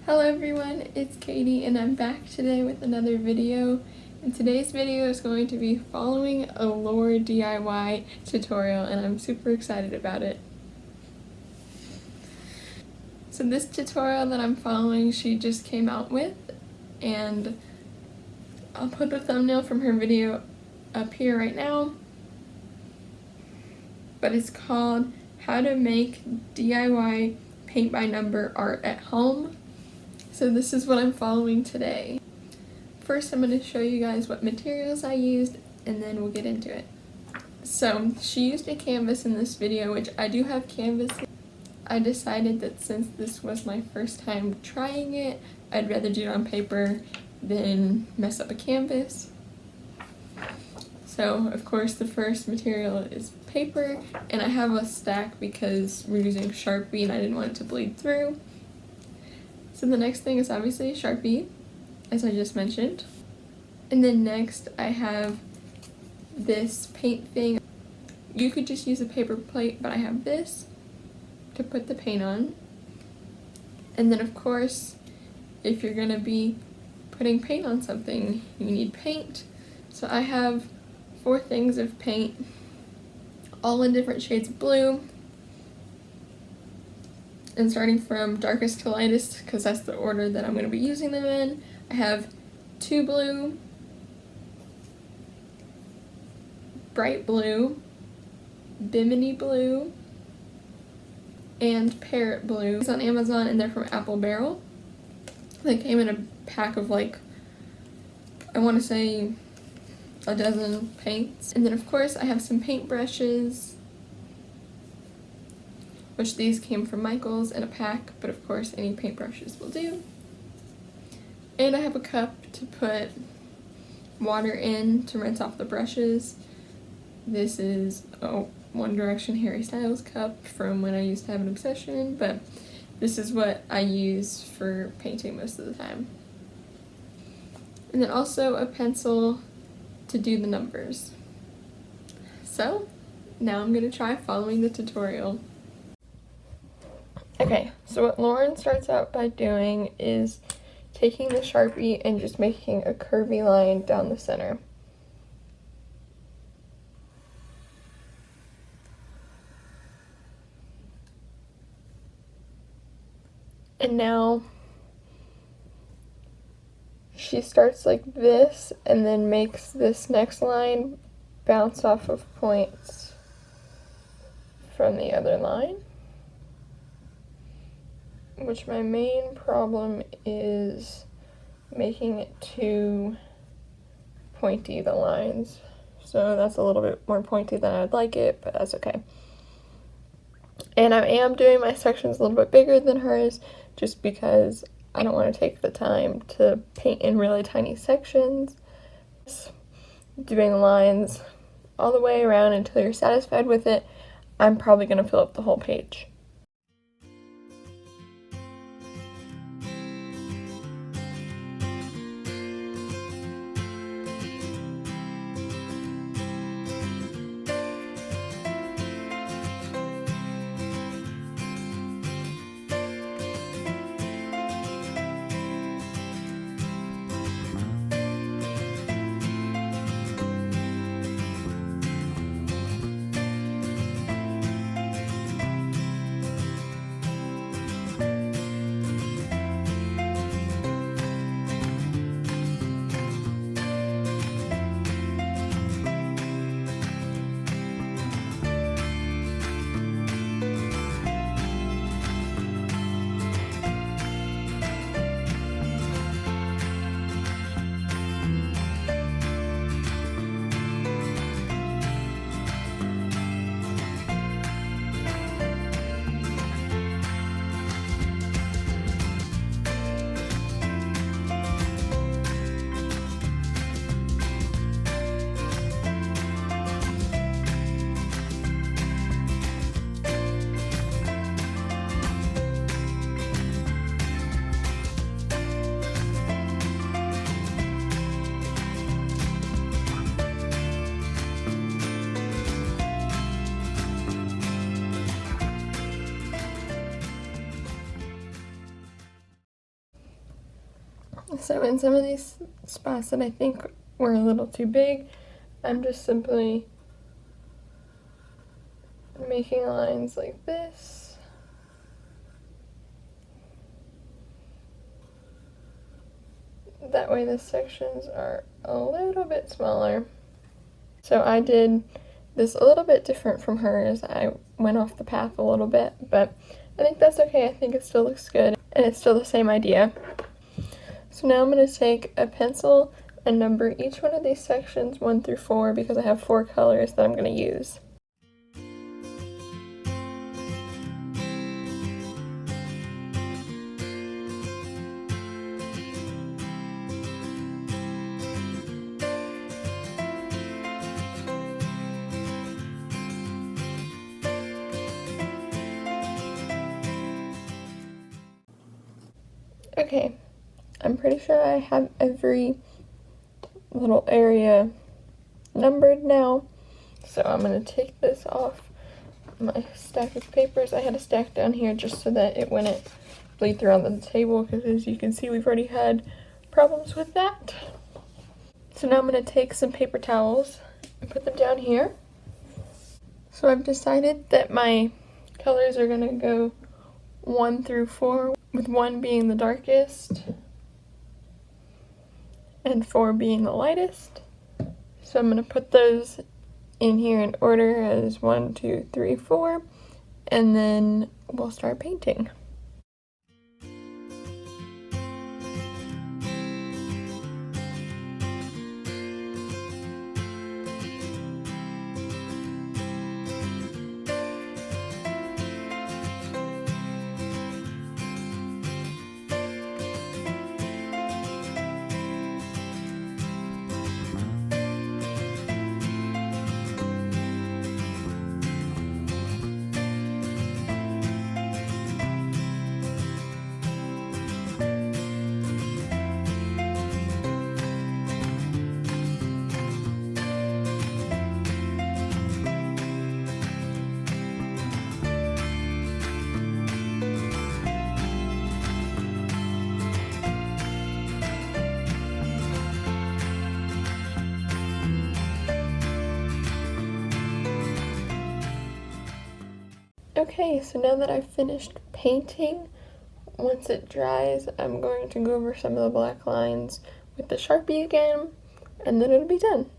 Hello everyone, it's Katie and I'm back today with another video. And today's video is going to be following a Lure DIY tutorial and I'm super excited about it. So this tutorial that I'm following, she just came out with, and I'll put the thumbnail from her video up here right now. But it's called How to Make DIY Paint by Number Art at Home. So this is what I'm following today. First I'm going to show you guys what materials I used and then we'll get into it. So she used a canvas in this video, which I do have canvas. I decided that since this was my first time trying it, I'd rather do it on paper than mess up a canvas. So of course the first material is paper, and I have a stack because we're using Sharpie and I didn't want it to bleed through. So the next thing is obviously Sharpie, as I just mentioned. And then next I have this paint thing. You could just use a paper plate, but I have this to put the paint on. And then of course, if you're gonna be putting paint on something, you need paint. So I have 4 things of paint, all in different shades of blue. And starting from darkest to lightest, because that's the order that I'm going to be using them in, I have 2 blue, bright blue, bimini blue, and parrot blue. It's on Amazon and they're from Apple Barrel. They came in a pack of like, I want to say a dozen paints. And then of course I have some paint brushes, which these came from Michael's in a pack, but of course any paintbrushes will do. And I have a cup to put water in to rinse off the brushes. This is a One Direction Harry Styles cup from when I used to have an obsession, but this is what I use for painting most of the time. And then also a pencil to do the numbers. So now I'm going to try following the tutorial. Okay, so what Lauren starts out by doing is taking the Sharpie and just making a curvy line down the center. And now she starts like this and then makes this next line bounce off of points from the other line. Which my main problem is making it too pointy, the lines. So that's a little bit more pointy than I'd like it, but that's okay. And I am doing my sections a little bit bigger than hers just because I don't want to take the time to paint in really tiny sections. Doing lines all the way around until you're satisfied with it. I'm probably going to fill up the whole page. So in some of these spots that I think were a little too big, I'm just simply making lines like this. That way the sections are a little bit smaller. So I did this a little bit different from hers. I went off the path a little bit, but I think that's okay. I think it still looks good, and it's still the same idea. So now I'm going to take a pencil and number each one of these sections 1 through 4 because I have 4 colors that I'm going to use. Okay, I'm pretty sure I have every little area numbered now, so I'm going to take this off my stack of papers. I had a stack down here just so that it wouldn't bleed through on the table, because as you can see we've already had problems with that. So now I'm going to take some paper towels and put them down here. So I've decided that my colors are going to go 1 through 4, with 1 being the darkest and 4 being the lightest. So I'm going to put those in here in order as 1, 2, 3, 4, and then we'll start painting. Okay, so now that I've finished painting, once it dries, I'm going to go over some of the black lines with the Sharpie again, and then it'll be done.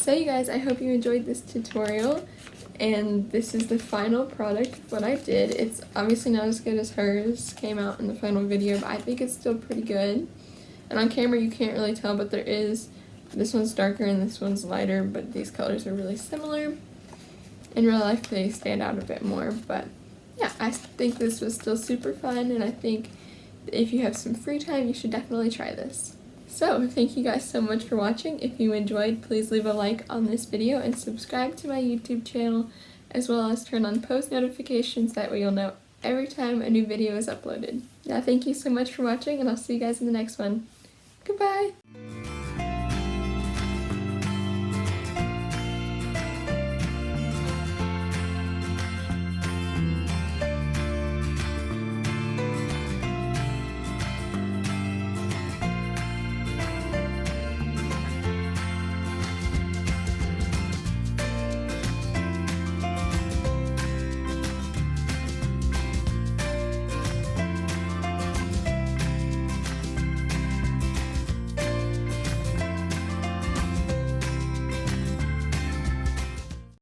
So you guys, I hope you enjoyed this tutorial, and this is the final product of what I did. It's obviously not as good as hers came out in the final video, but I think it's still pretty good. And on camera you can't really tell, but this one's darker and this one's lighter, but these colors are really similar. In real life they stand out a bit more, but yeah, I think this was still super fun, and I think if you have some free time you should definitely try this. So, thank you guys so much for watching. If you enjoyed, please leave a like on this video and subscribe to my YouTube channel, as well as turn on post notifications, that way you'll know every time a new video is uploaded. Yeah, thank you so much for watching, and I'll see you guys in the next one. Goodbye!